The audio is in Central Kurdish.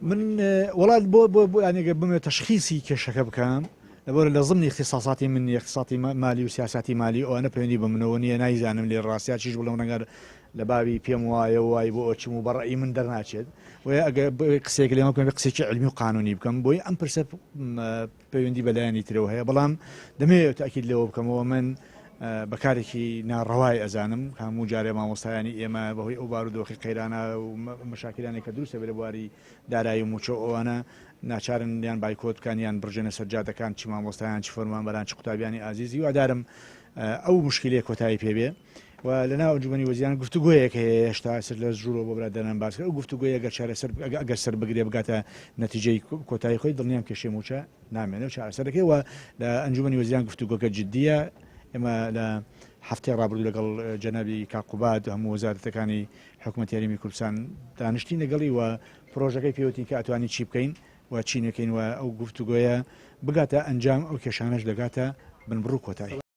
من وڵات بۆ ینێگە بمێت تەشخیصی کێشەکە بکەم لەبەر لە ضمنی اختصاصاتی من اختصاصی مالی و سیاستی مالی ئەوانە پەیوەندی بە منەوە نییە نایزانم لێ ڕاستیا چیش بڵم ڕەنگە لە بابی پێم وایە وای بۆ ئۆچم و بەڕێی من دەرناچێت و ئەگە قسێک لێمە بکەم قسێکی علمی و قانونی بکەم بۆی ئەم پرسە پەیوەندی بەلایانی ترەوە هەیە بەڵام دەمەوێت تاکید لێەوە بکەمەوە من بەکارێکی ناڕەوای ئەزانم هەموو جارێ مامۆستایانی ئێمە بەهۆی ئەو بارودۆخی قەیرانە و مەشاکلانی کە دروستە بێ بواری دارایی و موچۆ ئەوانە ناچارن یان بایکۆت بکەن یان بڕژێنە سەرجادەکان چی مامۆستایان چی فەرمانبەران چ قوتابیانی ئازیزی وادارم ئەو مشکلەیە کۆتایی پێبێ و لەناو ئەنجومەنی وەزیران گفتوگۆیەک هەیە هێشتا سەر لە ژوورەوە بۆ برادران باس کرد ئەو گفتوگۆیە ئەگەر سەر بگرێ بگاتە نەتیجەی کۆتایی خۆی دڵنیام کێشەی موچە نامێنێ و چارەسەرەکەی و لە ئەنجومەنی وەزیران گفتوگۆکە جددیە ئێمە لە هەفتەی ڕابردوو لەگەڵ جەنابی کاقوباد هەموو وەزارەتەکانی حکوومەتی یاریمی کوردستان دانیشتین لەگەڵی و پرۆژەکەی پێوتی کە ئەتوانی چی بکەین و چینەکەین و ئەو گفتوگۆیە بگاتە ئەنجام ئەو کێشانەش دەگاتە بنبڕ و کۆتایی.